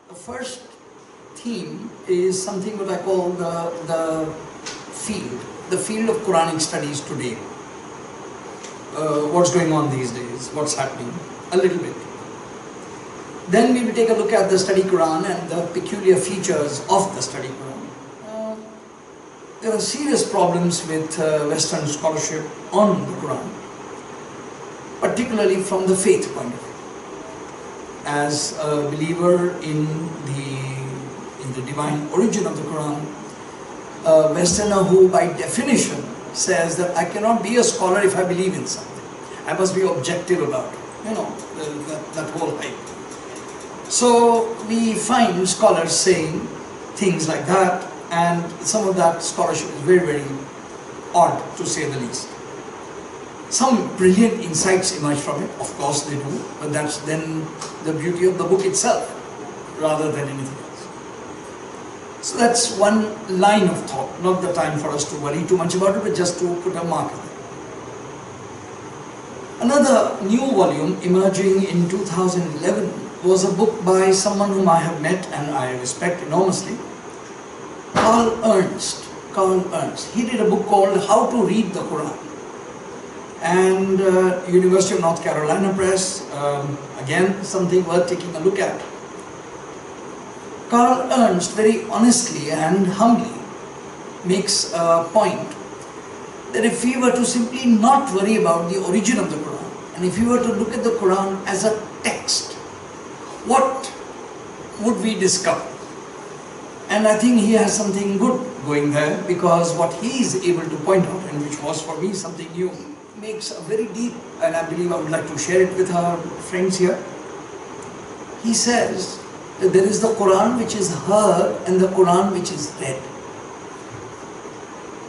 The first theme is something what I call the field of Quranic studies today. What's going on these days, what's happening, a little bit. Then we will take a look at the study Quran and the peculiar features of the study Quran. There are serious problems with Western scholarship on the Quran, particularly from the faith point of view. As a believer in the divine origin of the Quran, a Westerner who by definition says that I cannot be a scholar if I believe in something. I must be objective about it. You know, that whole hype. So we find scholars saying things like that, and some of that scholarship is very, very odd, to say the least. Some brilliant insights emerge from it, of course they do, but that's then the beauty of the book itself, rather than anything else. So that's one line of thought, not the time for us to worry too much about it, but just to put a marker there. Another new volume emerging in 2011 was a book by someone whom I have met and I respect enormously, Carl Ernst. He did a book called How to Read the Quran. And University of North Carolina Press, again something worth taking a look at. Carl Ernst very honestly and humbly makes a point that if we were to simply not worry about the origin of the Quran, and if we were to look at the Quran as a text, what would we discover? And I think he has something good going there, because what he is able to point out, and which was for me something new, makes a very deep, and I believe I would like to share it with our friends here. He says that there is the Quran which is heard and the Quran which is read.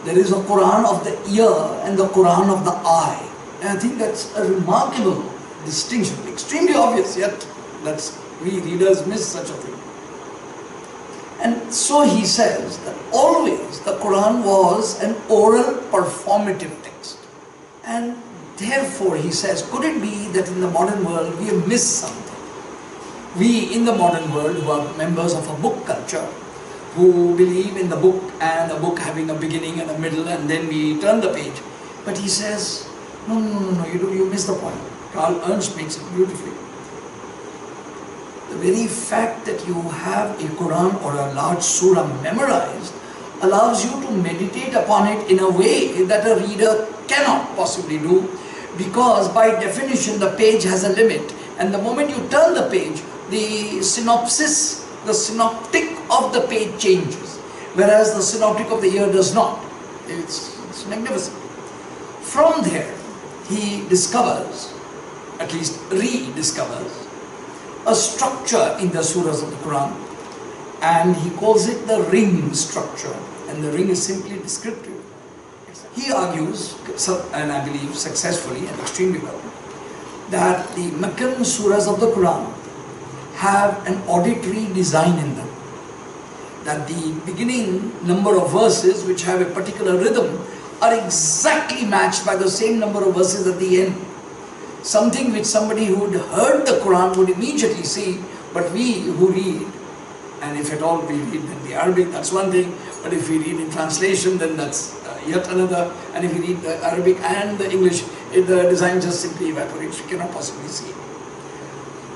There is a Quran of the ear and the Quran of the eye. And I think that's a remarkable distinction, extremely obvious, yet we readers miss such a thing. And so he says that always the Quran was an oral performative text. And therefore, he says, could it be that in the modern world we have missed something? We in the modern world who are members of a book culture, who believe in the book and a book having a beginning and a middle and then we turn the page. But he says, no, you miss the point. Carl Ernst makes it beautifully. The very fact that you have a Quran or a large surah memorized allows you to meditate upon it in a way that a reader cannot possibly do, because by definition the page has a limit, and the moment you turn the page, the synopsis, the synoptic of the page changes, whereas the synoptic of the ear does not. It's magnificent. From there, he discovers, at least rediscovers, a structure in the surahs of the Quran, and he calls it the ring structure, and the ring is simply descriptive. He argues, and I believe successfully and extremely well, that the Meccan surahs of the Quran have an auditory design in them. That the beginning number of verses, which have a particular rhythm, are exactly matched by the same number of verses at the end. Something which somebody who had heard the Quran would immediately see, but we who read, and if at all we read in the Arabic, that's one thing, but if we read in translation, then that's yet another, and if we read the Arabic and the English, the design just simply evaporates, you cannot possibly see.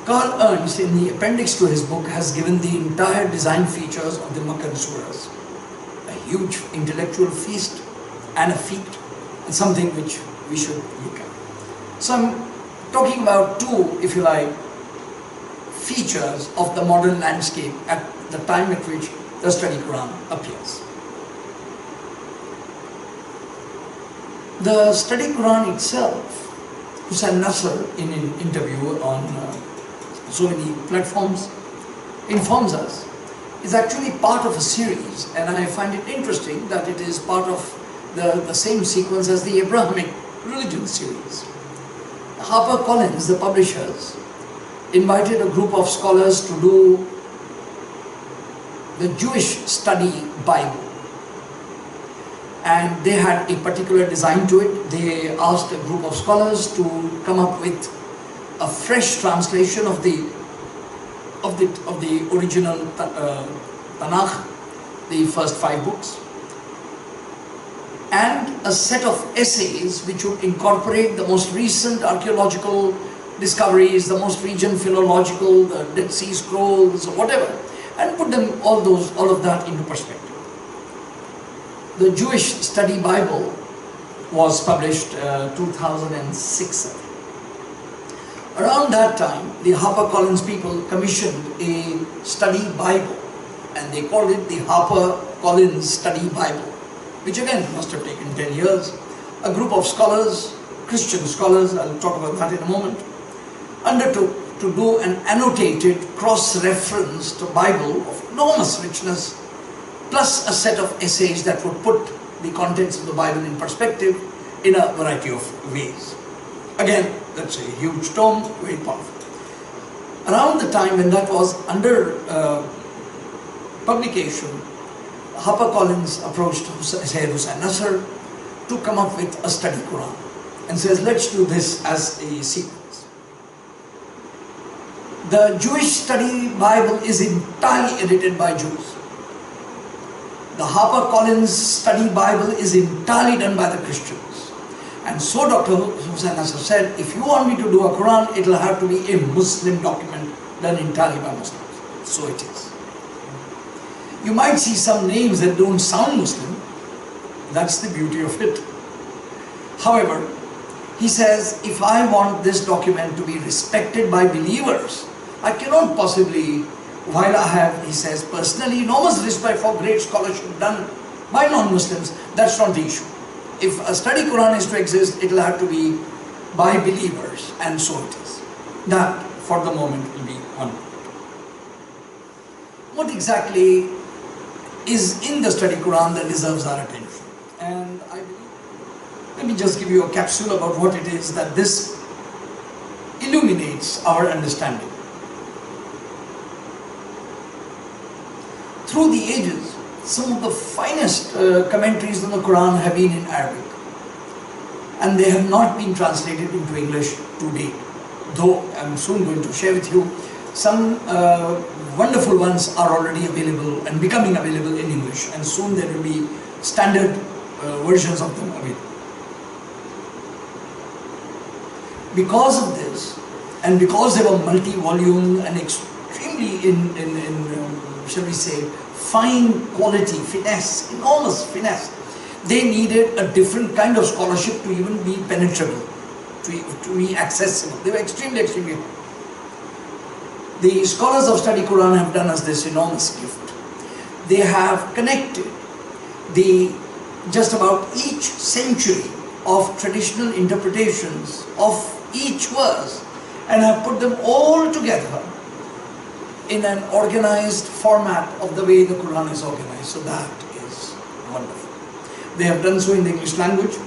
Carl Ernst, in the appendix to his book, has given the entire design features of the Meccan surahs. A huge intellectual feast and a feat, and something which we should look at. So I'm talking about two, if you like, features of the modern landscape at the time at which the study Quran appears. The study Quran itself, Hossein Nasr, in an interview on so many platforms, informs us, is actually part of a series, and I find it interesting that it is part of the same sequence as the Abrahamic religion series. HarperCollins, the publishers, invited a group of scholars to do the Jewish study Bible. And they had a particular design to it. They asked a group of scholars to come up with a fresh translation of the of the original Tanakh, the first 5 books, and a set of essays which would incorporate the most recent archaeological discoveries, the most recent philological, the Dead Sea Scrolls, whatever, and put them all of that into perspective. The Jewish Study Bible was published 2006. Around that time, the HarperCollins people commissioned a study Bible, and they called it the HarperCollins Study Bible, which again must have taken 10 years. A group of scholars, Christian scholars, I'll talk about that in a moment, undertook to do an annotated cross-reference to Bible of enormous richness, plus a set of essays that would put the contents of the Bible in perspective in a variety of ways. Again, that's a huge tome, very powerful. Around the time when that was under publication, HarperCollins approached Seyyed Hossein Nasr to come up with a study Quran and says, let's do this as a sequence. The Jewish Study Bible is entirely edited by Jews. The HarperCollins Study Bible is entirely done by the Christians. And so Dr. Hossein Nasr said, if you want me to do a Quran, it will have to be a Muslim document done entirely by Muslims. So it is. You might see some names that don't sound Muslim. That's the beauty of it. However, he says, if I want this document to be respected by believers, I cannot possibly, while I have, he says, personally enormous respect for great scholarship done by non-Muslims, that's not the issue. If a study Quran is to exist, it will have to be by believers, and so it is. That, for the moment, will be one. What exactly is in the study Quran that deserves our attention? And I believe, let me just give you a capsule about what it is that this illuminates our understanding. Through the ages, some of the finest commentaries on the Quran have been in Arabic, and they have not been translated into English to date, though I'm soon going to share with you some wonderful ones are already available and becoming available in English, and soon there will be standard versions of them available. Because of this, and because they were multi-volume and extremely shall we say, fine quality, finesse, enormous finesse, they needed a different kind of scholarship to even be penetrable, to be accessible. They were extremely The scholars of study Quran have done us this enormous gift. They have connected just about each century of traditional interpretations of each verse and have put them all together in an organized format of the way the Quran is organized. So that is wonderful. They have done so in the English language.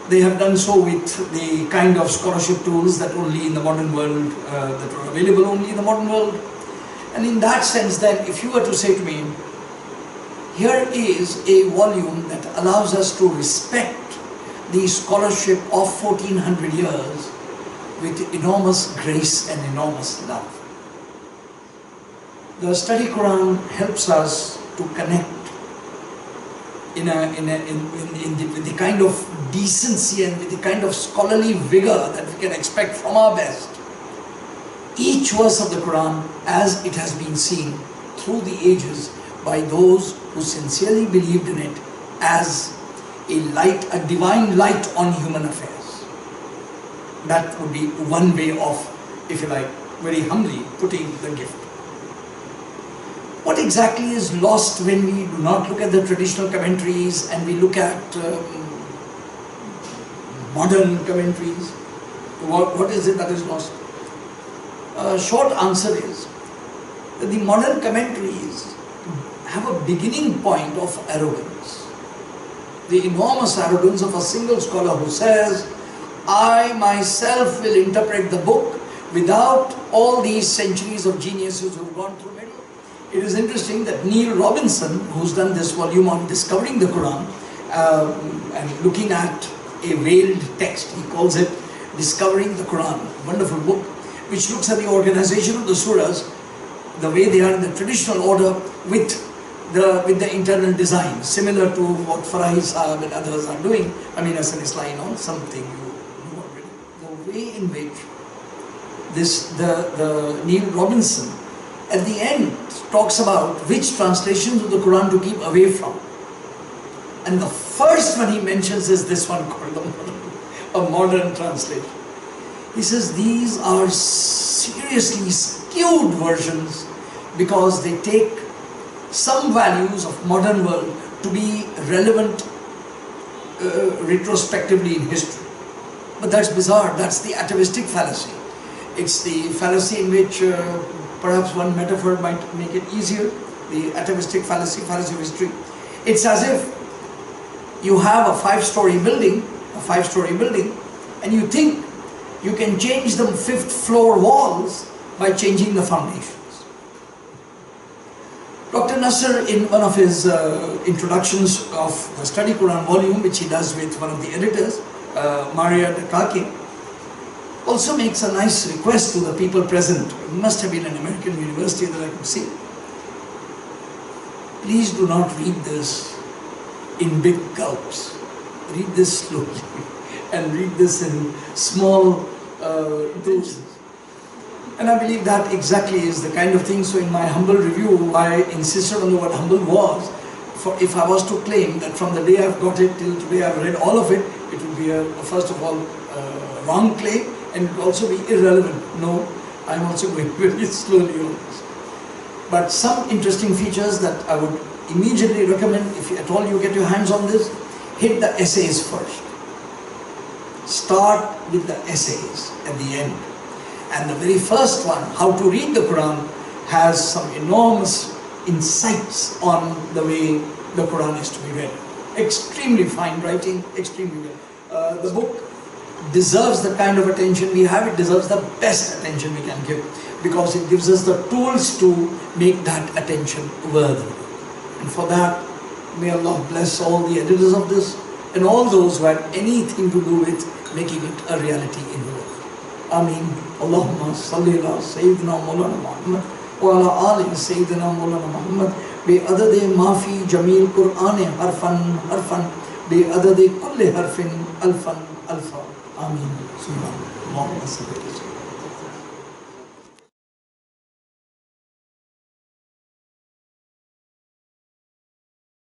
They have done so with the kind of scholarship tools that only in the modern world, that are available only in the modern world. And in that sense then, if you were to say to me, here is a volume that allows us to respect the scholarship of 1400 years with enormous grace and enormous love. The study Quran helps us to connect with the kind of decency and with the kind of scholarly vigor that we can expect from our best. Each verse of the Quran as it has been seen through the ages by those who sincerely believed in it as a light, a divine light on human affairs. That would be one way of, if you like, very humbly putting the gift. What exactly is lost when we do not look at the traditional commentaries and we look at modern commentaries? What is it that is lost? A short answer is that the modern commentaries have a beginning point of arrogance. The enormous arrogance of a single scholar who says, I myself will interpret the book without all these centuries of geniuses who have gone through it. It is interesting that Neil Robinson, who's done this volume on discovering the Quran and looking at a veiled text, he calls it Discovering the Quran, a wonderful book, which looks at the organization of the surahs. the way they are in the traditional order with the internal design, similar to what Farahi Sahib and others are doing. I mean, as an Islam, something you know already. The way in which the Neil Robinson at the end talks about which translations of the Quran to keep away from. And the first one he mentions is this one called a modern translation. He says these are seriously skewed versions because they take some values of modern world to be relevant retrospectively in history. But that's bizarre. That's the atavistic fallacy. It's the fallacy in which perhaps one metaphor might make it easier. The atavistic fallacy of history. It's as if you have a five-story building, and you think you can change the fifth floor walls by changing the foundations. Dr. Nasr, in one of his introductions of the Study Quran volume, which he does with one of the editors, Maria Dakake, also makes a nice request to the people present. It must have been an American university that I could see. Please do not read this in big gulps. Read this slowly and read this in small doses. And I believe that exactly is the kind of thing. So in my humble review, I insisted on the word humble was, for if I was to claim that from the day I've got it till today I've read all of it, it would be first of all wrong claim, and it would also be irrelevant. No, I'm also going very slowly on this. But some interesting features that I would immediately recommend, if at all you get your hands on this, hit the essays first. Start with the essays at the end. And the very first one, How to Read the Quran, has some enormous insights on the way the Quran is to be read. Extremely fine writing, extremely well. The book deserves the kind of attention we have. It deserves the best attention we can give, because it gives us the tools to make that attention worthy. And for that, may Allah bless all the editors of this and all those who had anything to do with making it a reality in the world. Ameen. Allahumma salli ala Sayyidina Mawlana Muhammad wa ala ali Sayyidina Mawlana Muhammad bi adade maafi jameel Qur'an harfan bi adade kulli harfin alfan alfa. Ameen. Subhanallah. Allahumma salli ala